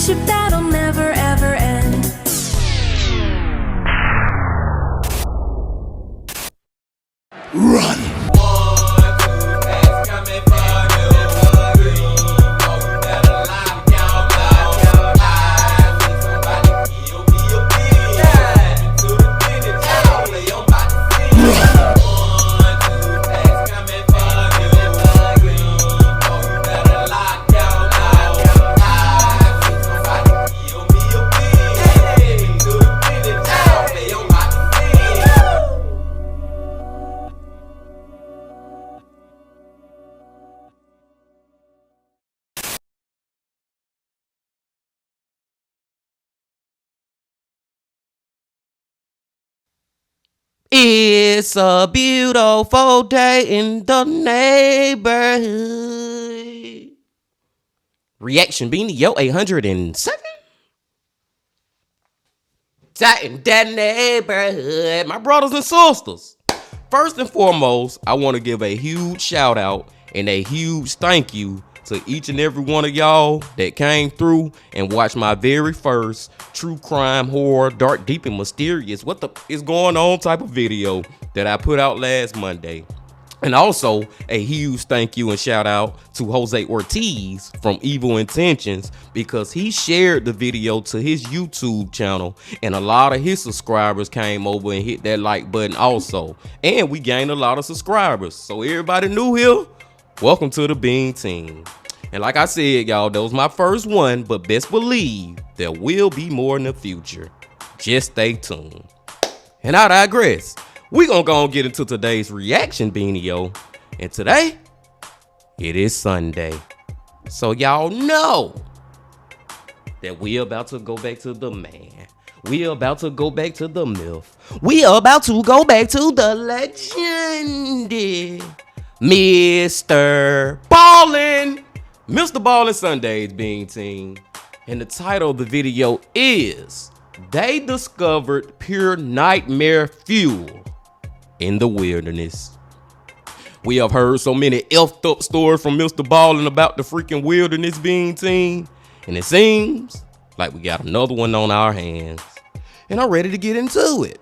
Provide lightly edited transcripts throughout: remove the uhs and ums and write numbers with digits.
friendship that'll never ever end. Run! It's a beautiful day in the neighborhood. Reaction Beanie, yo, 807? That in that neighborhood, my brothers and sisters. First and foremost, I want to give a huge shout out and a huge thank you to each and every one of y'all that came through and watched my very first true crime, horror, dark, deep, and mysterious, what the is going on type of video that I put out last Monday. And also a huge thank you and shout out to Jose Ortiz from Evil Intentions, because he shared the video to his YouTube channel and a lot of his subscribers came over and hit that like button also. And we gained a lot of subscribers. So everybody new here, welcome to the Bean Team. And like I said, y'all, that was my first one, but best believe there will be more in the future. Just stay tuned. And I digress. We gonna go and get into today's reaction, Beanie, yo. And today, it is Sunday. So y'all know that we about to go back to the man. We about to go back to the myth. We about to go back to the legend. MrBallen. MrBallen Sundays, Bean Team. And the title of the video is They Discovered Pure Nightmare Fuel in the Wilderness. We have heard so many effed up stories from MrBallen about the freaking wilderness, Bean Team. And it seems like we got another one on our hands. And I'm ready to get into it.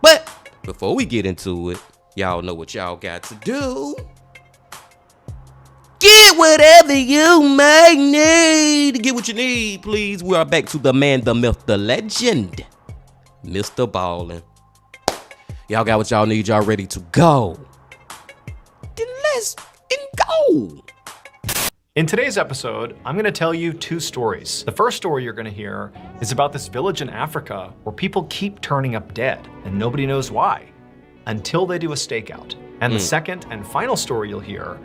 But before we get into it, y'all know what y'all got to do. Get whatever you may need. Get what you need, please. We are back to the man, the myth, the legend, MrBallen. Y'all got what y'all need. Y'all ready to go? Then let's go. In today's episode, I'm going to tell you two stories. The first story you're going to hear is about this village in Africa where people keep turning up dead and nobody knows why until they do a stakeout. And the second and final story you'll hear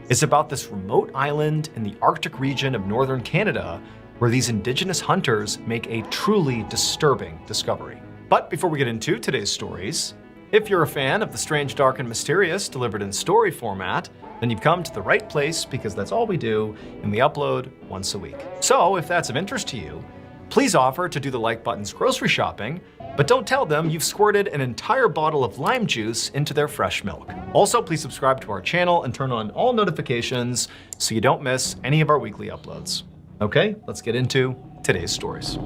is about this remote island in the Arctic region of northern Canada where these indigenous hunters make a truly disturbing discovery. But before we get into today's stories, if you're a fan of the strange, dark, and mysterious delivered in story format, then you've come to the right place, because that's all we do and we upload once a week. So if that's of interest to you, please offer to do the like button's grocery shopping, but don't tell them you've squirted an entire bottle of lime juice into their fresh milk. Also, please subscribe to our channel and turn on all notifications so you don't miss any of our weekly uploads. Okay, let's get into today's stories.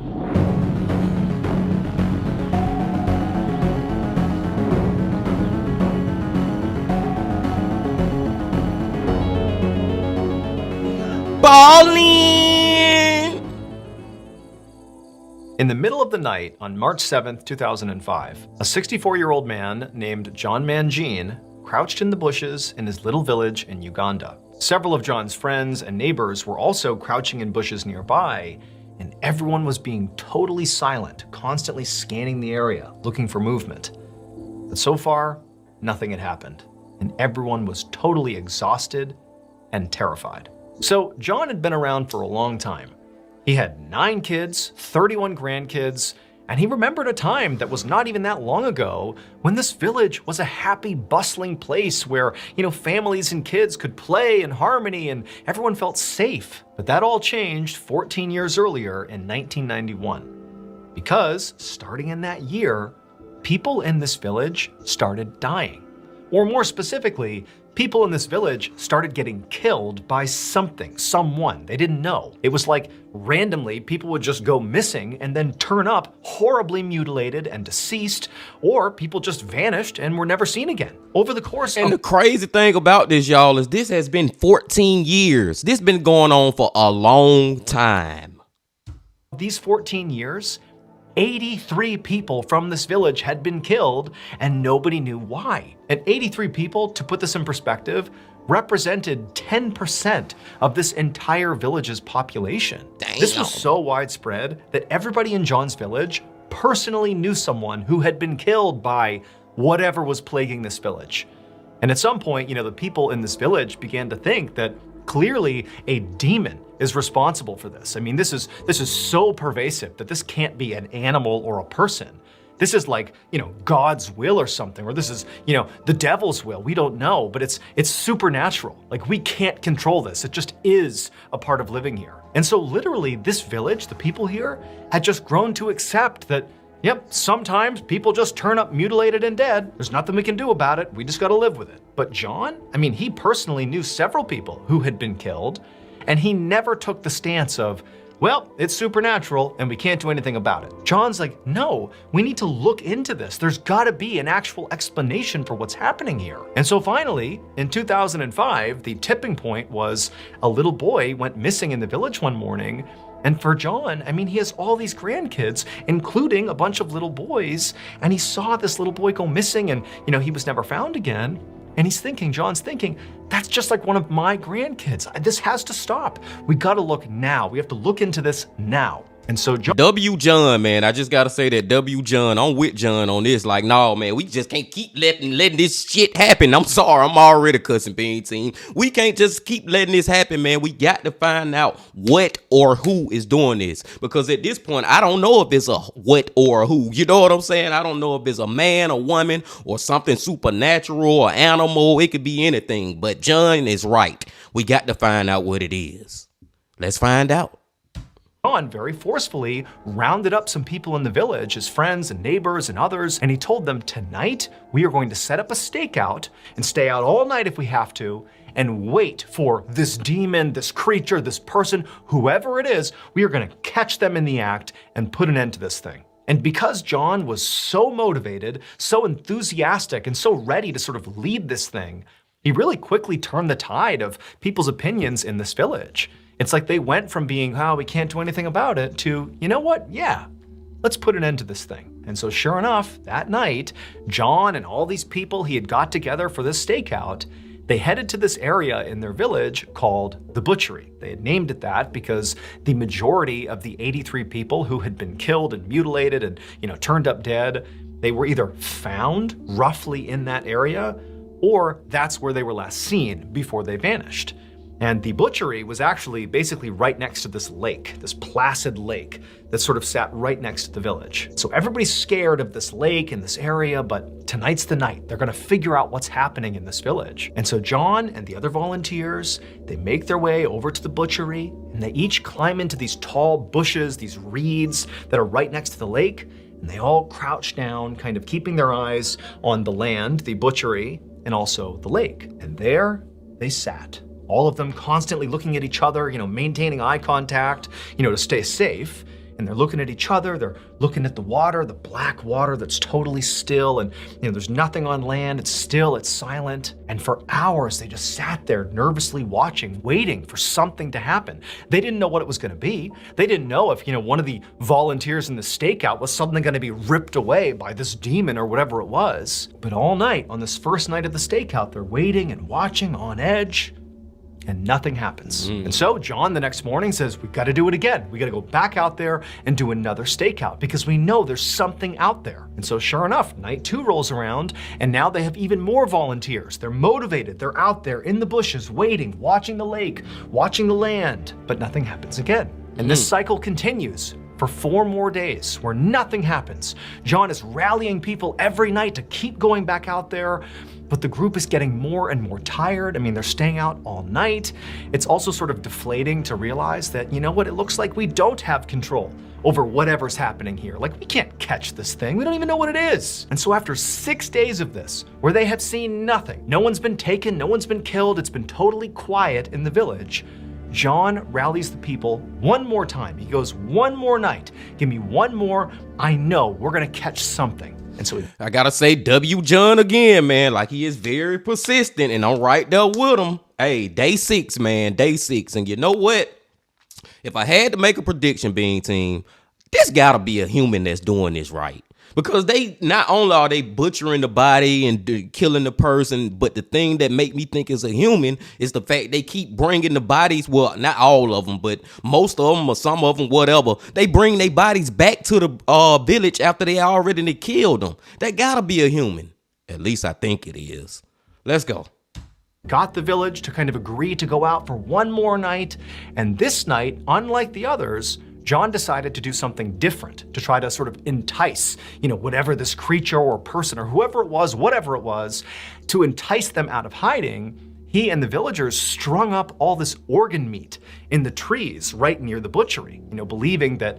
Ballin'. In the middle of the night on March 7th, 2005, a 64-year-old man named John Mangine crouched in the bushes in his little village in Uganda. Several of John's friends and neighbors were also crouching in bushes nearby, and everyone was being totally silent, constantly scanning the area, looking for movement. But so far, nothing had happened, and everyone was totally exhausted and terrified. So John had been around for a long time. He had 9 kids, 31 grandkids, and he remembered a time that was not even that long ago when this village was a happy, bustling place where, families and kids could play in harmony and everyone felt safe. But that all changed 14 years earlier in 1991. Because starting in that year, people in this village started dying. Or more specifically, people in this village started getting killed by something, someone. They didn't know. It was like randomly people would just go missing and then turn up horribly mutilated and deceased, or people just vanished and were never seen again. Over the course And the crazy thing about this, y'all, is this has been 14 years. This been going on for a long time. these 14 years, 83 people from this village had been killed and nobody knew why. And 83 people, to put this in perspective, represented 10% of this entire village's population. Damn. This was so widespread that everybody in John's village personally knew someone who had been killed by whatever was plaguing this village. And at some point, the people in this village began to think that clearly a demon is responsible for this. I mean, this is so pervasive that this can't be an animal or a person. This is like, God's will or something, or this is, the devil's will. We don't know, but it's supernatural. Like, we can't control this. It just is a part of living here. And so literally this village, the people here, had just grown to accept that, yep, sometimes people just turn up mutilated and dead. There's nothing we can do about it. We just got to live with it. But John, he personally knew several people who had been killed, and he never took the stance of, well, it's supernatural and we can't do anything about it. John's like, no, we need to look into this. There's gotta be an actual explanation for what's happening here. And so finally, in 2005, the tipping point was a little boy went missing in the village one morning. And for John, he has all these grandkids, including a bunch of little boys, and he saw this little boy go missing and, he was never found again. And John's thinking, that's just like one of my grandkids. This has to stop. We gotta look now. We have to look into this now. And so John, man, I just gotta say that John, I'm with John on this. Like, no, man, we just can't keep letting this shit happen. I'm sorry, I'm already cussing Bean Team. We can't just keep letting this happen, man. We got to find out what or who is doing this. Because at this point, I don't know if it's a what or a who. You know what I'm saying? I don't know if it's a man, a woman, or something supernatural or animal. It could be anything. But John is right. We got to find out what it is. Let's find out. John very forcefully rounded up some people in the village, his friends and neighbors and others, and he told them, tonight we are going to set up a stakeout and stay out all night if we have to, and wait for this demon, this creature, this person, whoever it is. We are going to catch them in the act and put an end to this thing. And because John was so motivated, so enthusiastic, and so ready to sort of lead this thing, he really quickly turned the tide of people's opinions in this village. It's like they went from being, oh, we can't do anything about it, to, you know what? Yeah, let's put an end to this thing. And so sure enough, that night, John and all these people he had got together for this stakeout, they headed to this area in their village called the Butchery. They had named it that because the majority of the 83 people who had been killed and mutilated and, turned up dead, they were either found roughly in that area, or that's where they were last seen before they vanished. And the Butchery was actually basically right next to this lake, this placid lake that sort of sat right next to the village. So everybody's scared of this lake and this area, but tonight's the night. They're gonna figure out what's happening in this village. And so John and the other volunteers, they make their way over to the Butchery, and they each climb into these tall bushes, these reeds that are right next to the lake, and they all crouch down, kind of keeping their eyes on the land, the Butchery, and also the lake. And there they sat. All of them constantly looking at each other, maintaining eye contact, to stay safe. And they're looking at each other, they're looking at the water, the black water that's totally still, and there's nothing on land, it's still, it's silent. And for hours, they just sat there nervously watching, waiting for something to happen. They didn't know what it was gonna be. They didn't know if, one of the volunteers in the stakeout was suddenly gonna be ripped away by this demon or whatever it was. But all night, on this first night of the stakeout, they're waiting and watching on edge, and nothing happens. And so John the next morning says, we've got to do it again. We got to go back out there and do another stakeout because we know there's something out there. And so sure enough, night 2 rolls around, and now they have even more volunteers. They're motivated. They're out there in the bushes, waiting, watching the lake, watching the land, but nothing happens again. And this cycle continues for 4 more days where nothing happens. John is rallying people every night to keep going back out there, but the group is getting more and more tired. I mean, they're staying out all night. It's also sort of deflating to realize that, you know what, it looks like we don't have control over whatever's happening here. Like, we can't catch this thing. We don't even know what it is. And so after 6 days of this, where they have seen nothing, no one's been taken, no one's been killed, it's been totally quiet in the village, John rallies the people one more time. He goes, one more night, give me one more, I know we're gonna catch something. And so I gotta say W John again, man. Like, he is very persistent, and I'm right there with him. Hey, day 6, man, day 6. And you know what? If I had to make a prediction, Bean Team, this gotta be a human that's doing this right. Because they, not only are they butchering the body and killing the person, but the thing that make me think is a human is the fact they keep bringing the bodies, well, not all of them, but most of them or some of them, whatever, they bring their bodies back to the village after they already killed them. That gotta be a human. At least I think it is. Let's go. Got the village to kind of agree to go out for one more night, and this night, unlike the others, John decided to do something different to try to sort of entice, whatever this creature or person or whoever it was, whatever it was, to entice them out of hiding. He and the villagers strung up all this organ meat in the trees right near the butchery, believing that,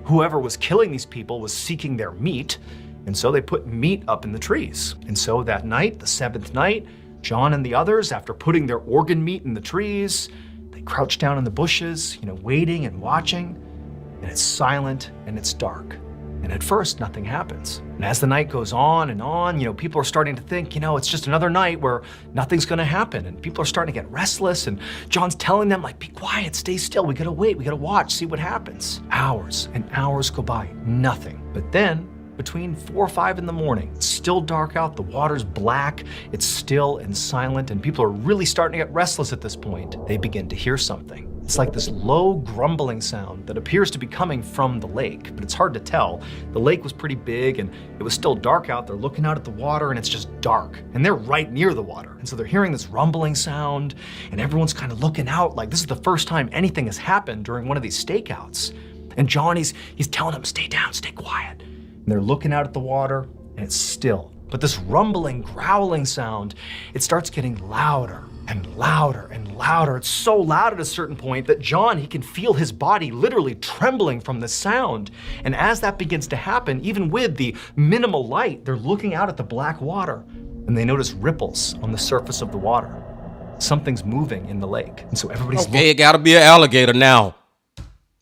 whoever was killing these people was seeking their meat. And so they put meat up in the trees. And so that night, the 7th night, John and the others, after putting their organ meat in the trees, they crouched down in the bushes, waiting and watching. And it's silent and it's dark. And at first, nothing happens. And as the night goes on, people are starting to think, it's just another night where nothing's gonna happen. And people are starting to get restless. And John's telling them, like, be quiet, stay still. We gotta wait, we gotta watch, see what happens. Hours and hours go by, nothing. But then, between 4 or 5 in the morning, it's still dark out, the water's black, it's still and silent, and people are really starting to get restless at this point. They begin to hear something. It's like this low grumbling sound that appears to be coming from the lake, but it's hard to tell. The lake was pretty big and it was still dark out. They're looking out at the water and it's just dark. And they're right near the water. And so they're hearing this rumbling sound and everyone's kind of looking out like this is the first time anything has happened during one of these stakeouts. And John, he's telling them, stay down, stay quiet. And they're looking out at the water and it's still. But this rumbling, growling sound, it starts getting louder and louder and louder. It's so loud at a certain point that John, he can feel his body literally trembling from the sound. And as that begins to happen, even with the minimal light, they're looking out at the black water and they notice ripples on the surface of the water. Something's moving in the lake. And so everybody's looking. It gotta be an alligator now.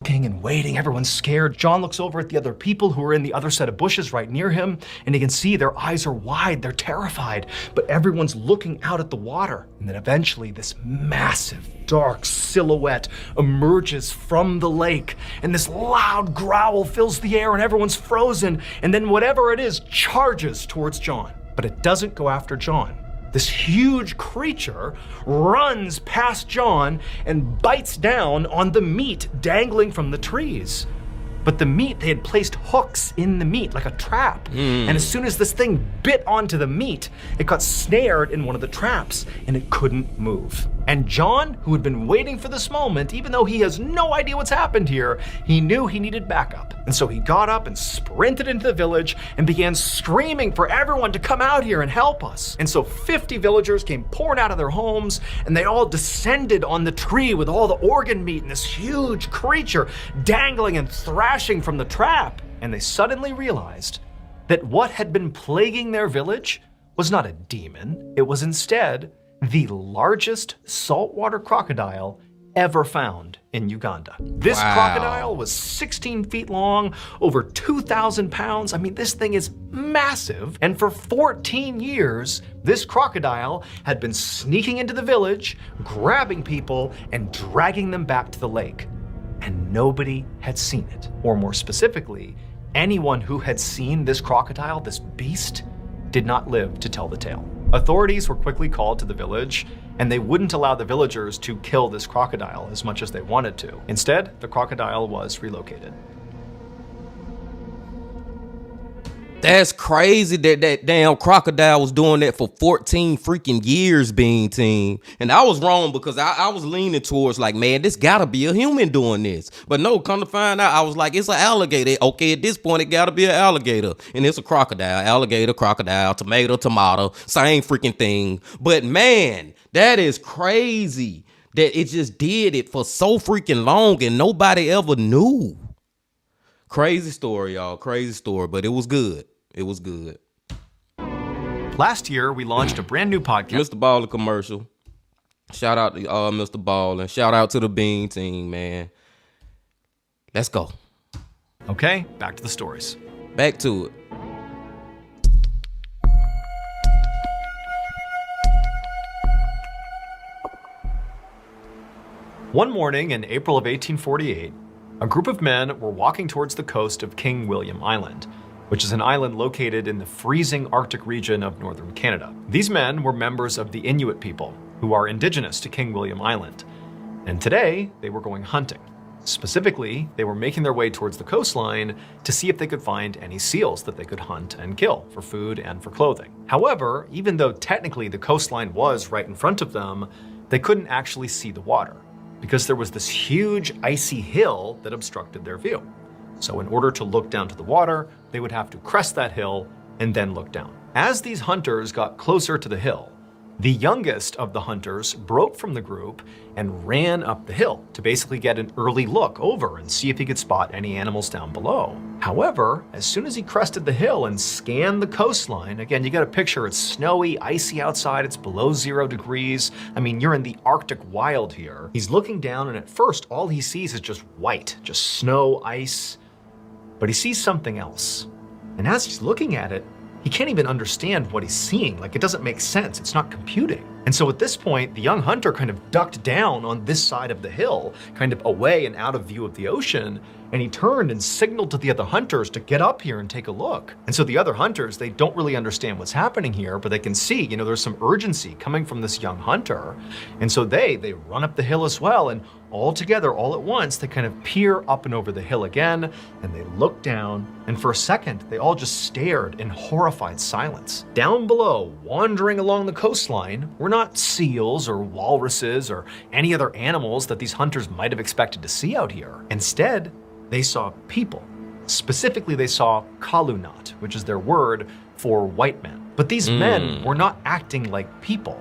And waiting, everyone's scared. John looks over at the other people who are in the other set of bushes right near him, and he can see their eyes are wide, they're terrified, but everyone's looking out at the water. And then eventually this massive, dark silhouette emerges from the lake, and this loud growl fills the air, and everyone's frozen, and then whatever it is charges towards John. But it doesn't go after John. This huge creature runs past John and bites down on the meat dangling from the trees. But the meat, they had placed hooks in the meat like a trap. And as soon as this thing bit onto the meat, it got snared in one of the traps and it couldn't move. And John, who had been waiting for this moment, even though he has no idea what's happened here, he knew he needed backup. And so he got up and sprinted into the village and began screaming for everyone to come out here and help us. And so 50 villagers came pouring out of their homes and they all descended on the tree with all the organ meat and this huge creature dangling and thrashing from the trap. And they suddenly realized that what had been plaguing their village was not a demon. It was instead the largest saltwater crocodile ever found in Uganda. This crocodile was 16 feet long, over 2,000 pounds. I mean, this thing is massive. And for 14 years, this crocodile had been sneaking into the village, grabbing people, and dragging them back to the lake. And nobody had seen it. Or more specifically, anyone who had seen this crocodile, this beast, did not live to tell the tale. Authorities were quickly called to the village, and they wouldn't allow the villagers to kill this crocodile as much as they wanted to. Instead, the crocodile was relocated. That's crazy that damn crocodile was doing that for 14 freaking years, Bean Team. And I was wrong because I was leaning towards like, man, this gotta be a human doing this. But no, come to find out, I was like, it's an alligator. Okay, at this point, it gotta be an alligator. And it's a crocodile, alligator, crocodile, tomato, same freaking thing. But man, that is crazy that it just did it for so freaking long and nobody ever knew. Crazy story, y'all. Crazy story, but it was good. It was good. Last year, we launched a brand new podcast. MrBallen commercial. Shout out to MrBallen. Shout out to the Bean Team, man. Let's go. Okay, back to the stories. Back to it. One morning in April of 1848, a group of men were walking towards the coast of King William Island, which is an island located in the freezing Arctic region of northern Canada. These men were members of the Inuit people, who are indigenous to King William Island. And today, they were going hunting. Specifically, they were making their way towards the coastline to see if they could find any seals that they could hunt and kill for food and for clothing. However, even though technically the coastline was right in front of them, they couldn't actually see the water because there was this huge icy hill that obstructed their view. So in order to look down to the water, they would have to crest that hill and then look down. As these hunters got closer to the hill, the youngest of the hunters broke from the group and ran up the hill to basically get an early look over and see if he could spot any animals down below. However, as soon as he crested the hill and scanned the coastline, again, you got a picture, it's snowy, icy outside, it's below 0 degrees. I mean, you're in the Arctic wild here. He's looking down and at first, all he sees is just white, just snow, ice, but he sees something else. And as he's looking at it, he can't even understand what he's seeing. Like, it doesn't make sense. It's not computing. And so at this point, the young hunter kind of ducked down on this side of the hill, kind of away and out of view of the ocean. And he turned and signaled to the other hunters to get up here and take a look. And so the other hunters, they don't really understand what's happening here, but they can see, there's some urgency coming from this young hunter. And so they run up the hill as well. And all together, all at once, they kind of peer up and over the hill again, and they look down, and for a second, they all just stared in horrified silence. Down below, wandering along the coastline, were not seals or walruses or any other animals that these hunters might have expected to see out here. Instead, they saw people. Specifically, they saw Kalunat, which is their word for white men. But these men were not acting like people.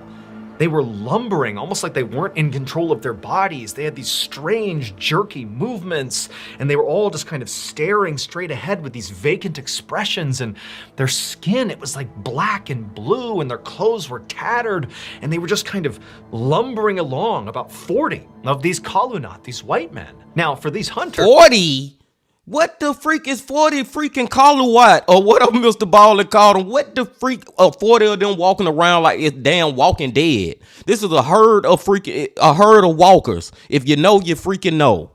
They were lumbering, almost like they weren't in control of their bodies. They had these strange, jerky movements, and they were all just kind of staring straight ahead with these vacant expressions, and their skin, it was like black and blue, and their clothes were tattered, and they were just kind of lumbering along, about 40 of these Kalunat, these white men. Now, for these hunters— 40? What the freak is 40 freaking Kaluwat? Or what MrBallen called them? What the freak of 40 of them walking around like it's damn Walking Dead? This is a herd of walkers. If you know, you freaking know.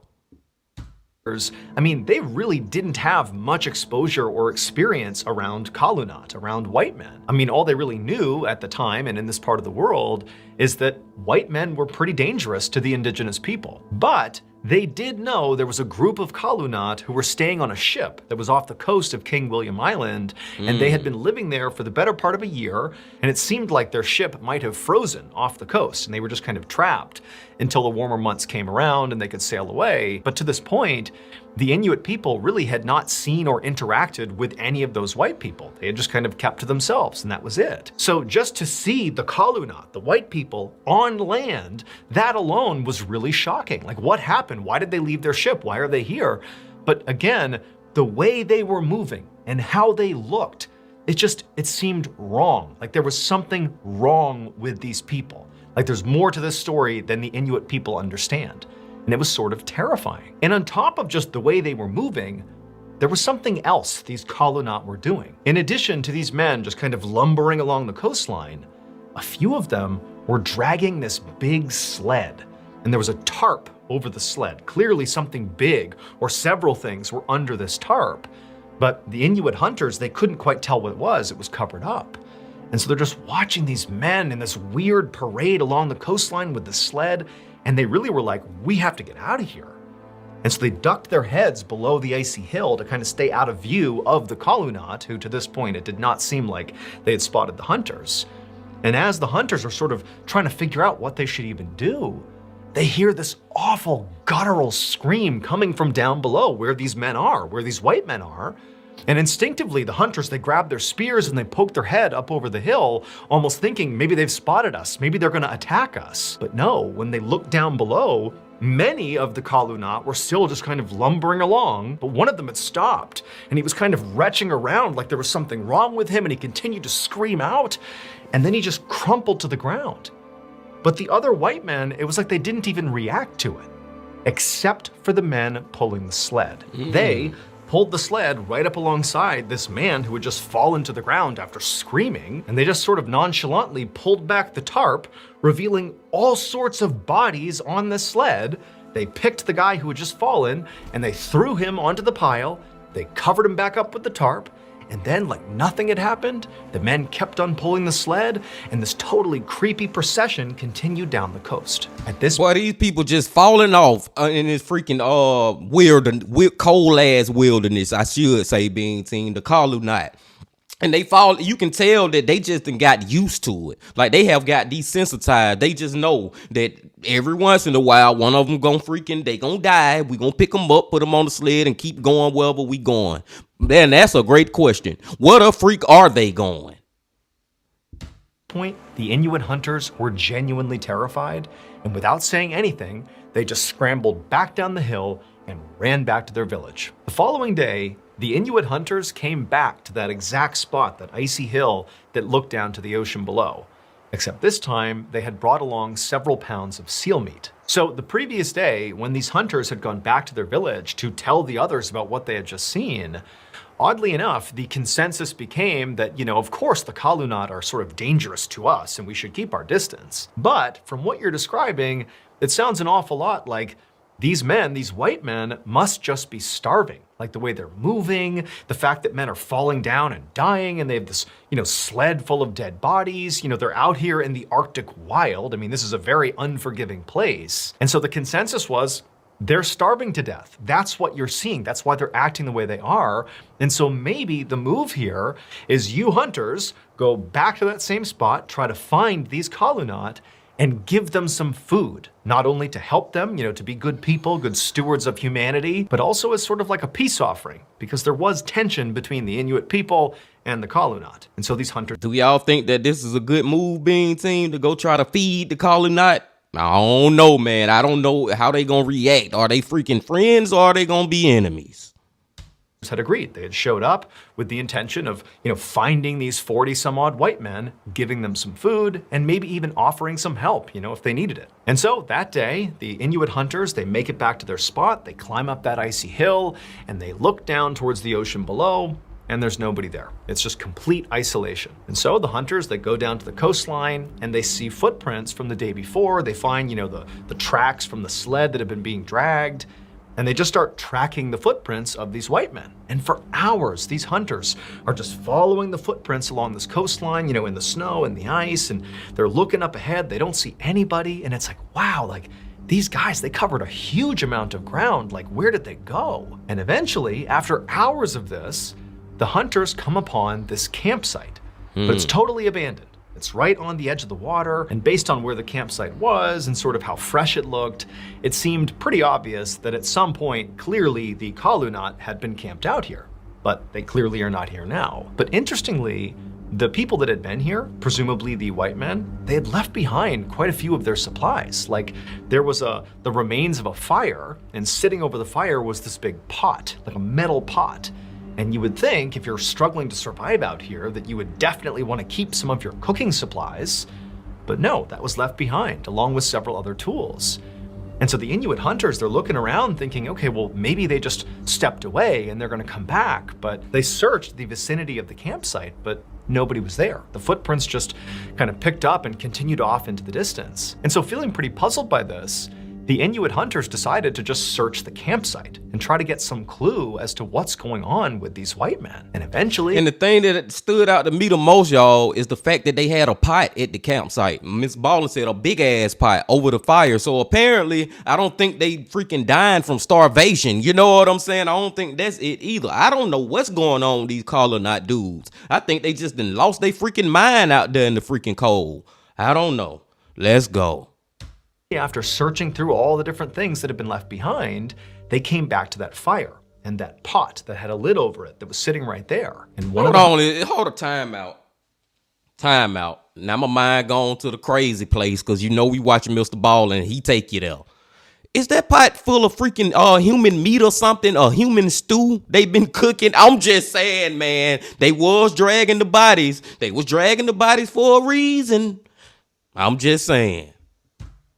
I mean, they really didn't have much exposure or experience around Kalunat, around white men. I mean, all they really knew at the time and in this part of the world is that white men were pretty dangerous to the indigenous people. But they did know there was a group of Kalunat who were staying on a ship that was off the coast of King William Island, and they had been living there for the better part of a year, and it seemed like their ship might have frozen off the coast, and they were just kind of trapped until the warmer months came around and they could sail away. But to this point, the Inuit people really had not seen or interacted with any of those white people. They had just kind of kept to themselves, and that was it. So just to see the Kalunat, the white people, on land, that alone was really shocking. Like, what happened? Why did they leave their ship? Why are they here? But again, the way they were moving and how they looked, it seemed wrong. Like there was something wrong with these people. Like there's more to this story than the Inuit people understand. And it was sort of terrifying. And on top of just the way they were moving, there was something else these Kalunat were doing. In addition to these men just kind of lumbering along the coastline, a few of them were dragging this big sled. And there was a tarp over the sled. Clearly something big or several things were under this tarp. But the Inuit hunters, they couldn't quite tell what it was. It was covered up. And so they're just watching these men in this weird parade along the coastline with the sled. And they really were like, we have to get out of here. And so they ducked their heads below the icy hill to kind of stay out of view of the Kalunat, who to this point it did not seem like they had spotted the hunters. And as the hunters are sort of trying to figure out what they should even do, they hear this awful guttural scream coming from down below where these men are, where these white men are. And instinctively, the hunters, they grab their spears and they poke their head up over the hill, almost thinking maybe they've spotted us, maybe they're gonna attack us. But no, when they look down below, many of the Kalunat were still just kind of lumbering along, but one of them had stopped, and he was kind of retching around like there was something wrong with him, and he continued to scream out, and then he just crumpled to the ground. But the other white men, it was like they didn't even react to it, except for the men pulling the sled. They pulled the sled right up alongside this man who had just fallen to the ground after screaming, and they just sort of nonchalantly pulled back the tarp, revealing all sorts of bodies on the sled. They picked the guy who had just fallen, and they threw him onto the pile, they covered him back up with the tarp, and then, like nothing had happened, the men kept on pulling the sled, and this totally creepy procession continued down the coast. At this Boy, these people just falling off in this freaking cold ass wilderness, I should say, being seen, the Kalunat. And they fall, you can tell that they just got used to it. Like they have got desensitized. They just know that every once in a while, one of them they gonna die. We gonna pick them up, put them on the sled, and keep going wherever we going. Man, that's a great question. What a freak are they going? point, the Inuit hunters were genuinely terrified, and without saying anything, they just scrambled back down the hill and ran back to their village. The following day, the Inuit hunters came back to that exact spot, that icy hill that looked down to the ocean below. Except this time, they had brought along several pounds of seal meat. So the previous day, when these hunters had gone back to their village to tell the others about what they had just seen, oddly enough, the consensus became that, of course the Kalunat are sort of dangerous to us and we should keep our distance. But from what you're describing, it sounds an awful lot like these men, these white men, must just be starving. Like the way they're moving, the fact that men are falling down and dying, and they have this, sled full of dead bodies. They're out here in the Arctic wild. I mean, this is a very unforgiving place. And so the consensus was, they're starving to death. That's what you're seeing. That's why they're acting the way they are. And so maybe the move here is you hunters go back to that same spot, try to find these Kalunat, and give them some food, not only to help them, to be good people, good stewards of humanity, but also as sort of like a peace offering, because there was tension between the Inuit people and the Kalunat. And so these hunters— Do y'all think that this is a good move, being team, to go try to feed the Kalunat? I don't know, man. I don't know how they gonna react. Are they freaking friends or are they gonna be enemies? had agreed. They had showed up with the intention of, finding these 40 some odd white men, giving them some food, and maybe even offering some help, if they needed it. And so that day, the Inuit hunters, they make it back to their spot, they climb up that icy hill, and they look down towards the ocean below, and there's nobody there. It's just complete isolation. And so the hunters, they go down to the coastline and they see footprints from the day before. They find, the tracks from the sled that have been being dragged. And they just start tracking the footprints of these white men. And for hours, these hunters are just following the footprints along this coastline, in the snow and the ice, and they're looking up ahead, they don't see anybody, and it's like, wow, these guys, they covered a huge amount of ground, where did they go? And eventually, after hours of this, the hunters come upon this campsite, but it's totally abandoned. It's right on the edge of the water, and based on where the campsite was and sort of how fresh it looked, it seemed pretty obvious that at some point, clearly the Kalunat had been camped out here, but they clearly are not here now. But interestingly, the people that had been here, presumably the white men, they had left behind quite a few of their supplies. There was the remains of a fire, and sitting over the fire was this big pot, like a metal pot. And you would think, if you're struggling to survive out here, that you would definitely want to keep some of your cooking supplies. But no, that was left behind, along with several other tools. And so the Inuit hunters, they're looking around thinking, okay, well, maybe they just stepped away and they're going to come back. But they searched the vicinity of the campsite, but nobody was there. The footprints just kind of picked up and continued off into the distance. And so feeling pretty puzzled by this, the Inuit hunters decided to just search the campsite and try to get some clue as to what's going on with these white men. And eventually... And the thing that stood out to me the most, y'all, is the fact that they had a pot at the campsite. MrBallen said a big ass pot over the fire. So apparently, I don't think they freaking dying from starvation. You know what I'm saying? I don't think that's it either. I don't know what's going on with these colonized dudes. I think they just done lost their freaking mind out there in the freaking cold. I don't know. Let's go. After searching through all the different things that had been left behind, they came back to that fire and that pot that had a lid over it that was sitting right there. And hold a time out. Time out. Now my mind gone to the crazy place because you know we watching MrBallen and he take you there. Is that pot full of freaking human meat or something? A human stew they've been cooking? I'm just saying, man. They was dragging the bodies. They was dragging the bodies for a reason. I'm just saying.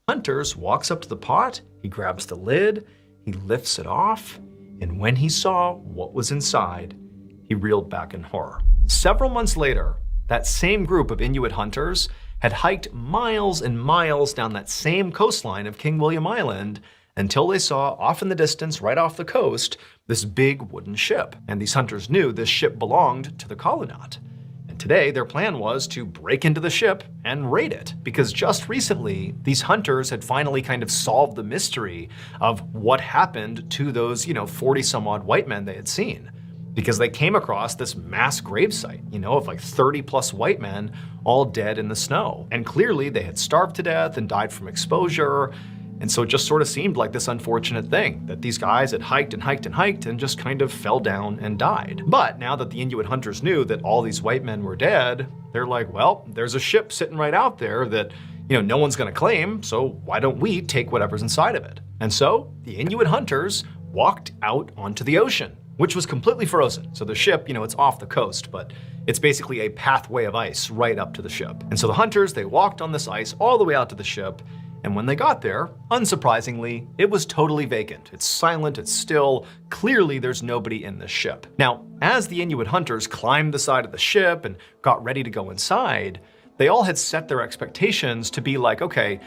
Hunters walks up to the pot, he grabs the lid, he lifts it off, and when he saw what was inside, he reeled back in horror. Several months later, that same group of Inuit hunters had hiked miles and miles down that same coastline of King William Island until they saw off in the distance, right off the coast, this big wooden ship. And these hunters knew this ship belonged to the colonat. Today, their plan was to break into the ship and raid it, because just recently, these hunters had finally kind of solved the mystery of what happened to those, 40 some odd white men they had seen. Because they came across this mass gravesite, of like 30 plus white men all dead in the snow. And clearly they had starved to death and died from exposure. And so it just sort of seemed like this unfortunate thing that these guys had hiked and hiked and hiked and just kind of fell down and died. But now that the Inuit hunters knew that all these white men were dead, they're like, well, there's a ship sitting right out there that, no one's gonna claim, so why don't we take whatever's inside of it? And so the Inuit hunters walked out onto the ocean, which was completely frozen. So the ship, it's off the coast, but it's basically a pathway of ice right up to the ship. And so the hunters, they walked on this ice all the way out to the ship. And when they got there, unsurprisingly, it was totally vacant. It's silent, it's still, clearly there's nobody in this ship. Now, as the Inuit hunters climbed the side of the ship and got ready to go inside, they all had set their expectations to be like, okay,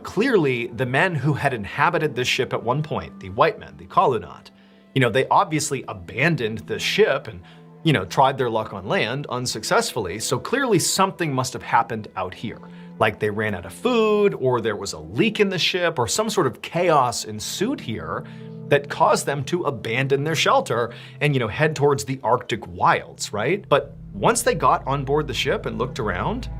clearly the men who had inhabited this ship at one point, the white men, the colonat, they obviously abandoned the ship and, tried their luck on land unsuccessfully. So clearly something must have happened out here. Like they ran out of food, or there was a leak in the ship, or some sort of chaos ensued here that caused them to abandon their shelter and, head towards the Arctic wilds, right? But once they got on board the ship and looked around,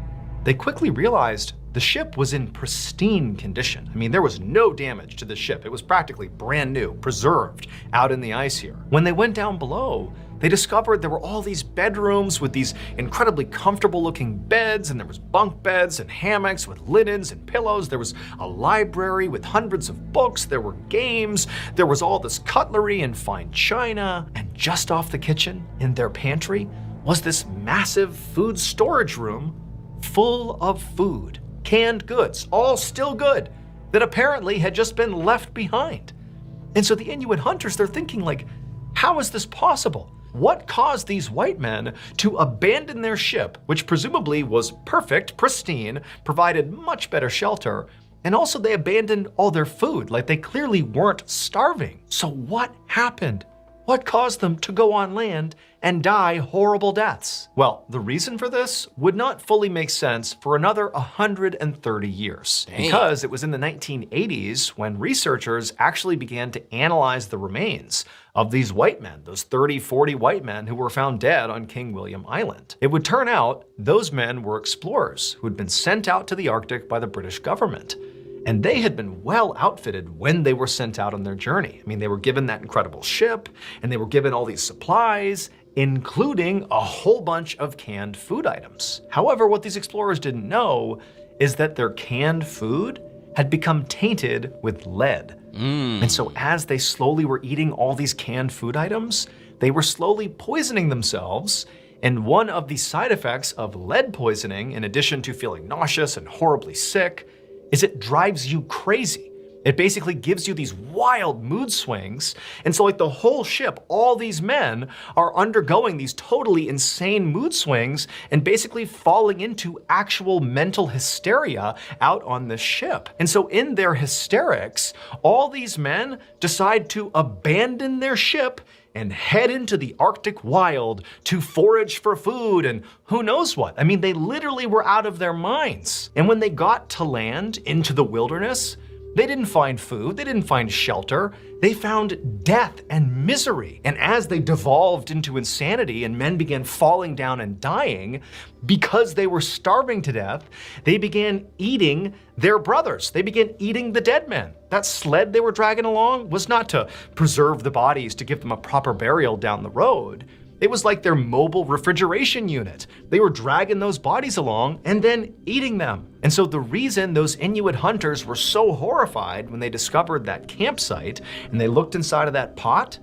they quickly realized the ship was in pristine condition. I mean, there was no damage to the ship. It was practically brand new, preserved out in the ice here. When they went down below, they discovered there were all these bedrooms with these incredibly comfortable looking beds, and there was bunk beds and hammocks with linens and pillows. There was a library with hundreds of books. There were games. There was all this cutlery and fine china. And just off the kitchen, in their pantry, was this massive food storage room full of food, canned goods, all still good, that apparently had just been left behind. And so the Inuit hunters, they're thinking like, how is this possible? What caused these white men to abandon their ship, which presumably was perfect, pristine, provided much better shelter, and also they abandoned all their food, like they clearly weren't starving. So what happened? What caused them to go on land and die horrible deaths? Well, the reason for this would not fully make sense for another 130 years. Dang. Because it was in the 1980s when researchers actually began to analyze the remains of these white men, those 30, 40 white men who were found dead on King William Island. It would turn out those men were explorers who had been sent out to the Arctic by the British government. And they had been well outfitted when they were sent out on their journey. I mean, they were given that incredible ship, and they were given all these supplies, including a whole bunch of canned food items. However, what these explorers didn't know is that their canned food had become tainted with lead. And so as they slowly were eating all these canned food items, they were slowly poisoning themselves. And one of the side effects of lead poisoning, in addition to feeling nauseous and horribly sick, is it drives you crazy. It basically gives you these wild mood swings. And so like the whole ship, all these men are undergoing these totally insane mood swings and basically falling into actual mental hysteria out on this ship. And so in their hysterics, all these men decide to abandon their ship and head into the Arctic wild to forage for food and who knows what. I mean, they literally were out of their minds. And when they got to land into the wilderness, they didn't find food, they didn't find shelter, they found death and misery. And as they devolved into insanity and men began falling down and dying, because they were starving to death, they began eating their brothers. They began eating the dead men. That sled they were dragging along was not to preserve the bodies to give them a proper burial down the road. It was like their mobile refrigeration unit. They were dragging those bodies along and then eating them. And so the reason those Inuit hunters were so horrified when they discovered that campsite and they looked inside of that pot,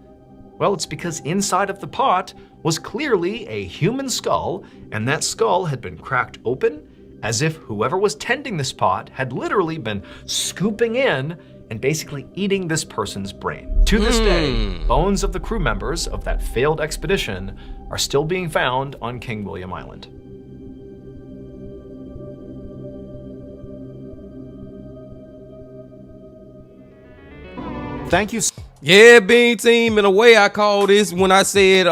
well, it's because inside of the pot was clearly a human skull, and that skull had been cracked open as if whoever was tending this pot had literally been scooping in and basically eating this person's brain. To this day, bones of the crew members of that failed expedition are still being found on King William Island. Thank you. Yeah, Bean Team, in a way I call this when I said,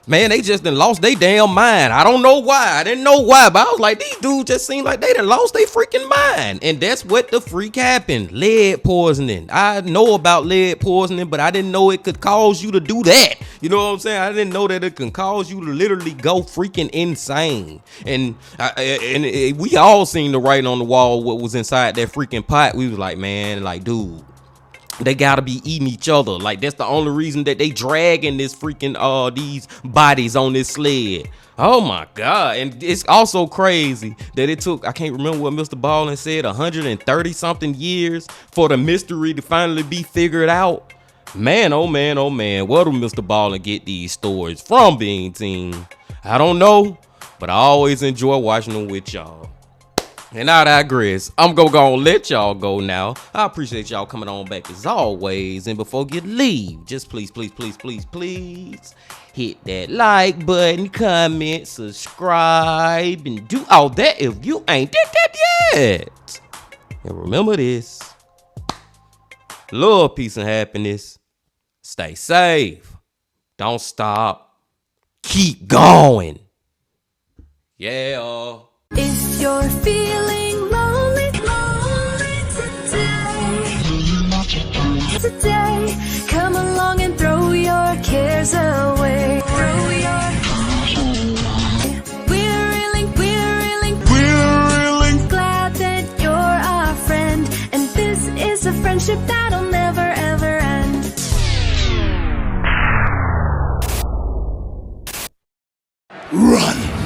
man, they just done lost their damn mind. I don't know why. I didn't know why, but I was like, these dudes just seem like they done lost their freaking mind. And that's what the freak happened. Lead poisoning. I know about lead poisoning, but I didn't know it could cause you to do that. You know what I'm saying? I didn't know that it can cause you to literally go freaking insane. And we all seen the writing on the wall, what was inside that freaking pot. We was like, man, like, dude, they gotta be eating each other. Like, that's the only reason that they dragging this freaking these bodies on this sled. Oh my God. And it's also crazy that it took, I can't remember what MrBallen said, 130 something years for the mystery to finally be figured out. Man, oh man, oh man, where do MrBallen get these stories from, Bean Team? I don't know, but I always enjoy watching them with y'all. And I digress. I'm gonna let y'all go now. I appreciate y'all coming on back as always. And before you leave, just please hit that like button, comment, subscribe, and do all that if you ain't did that yet. And remember this: love, peace, and happiness. Stay safe. Don't stop. Keep going. Yeah. If you're feeling lonely today, come along and throw your cares away. We're really glad that you're our friend, and this is a friendship that'll never ever end. Run!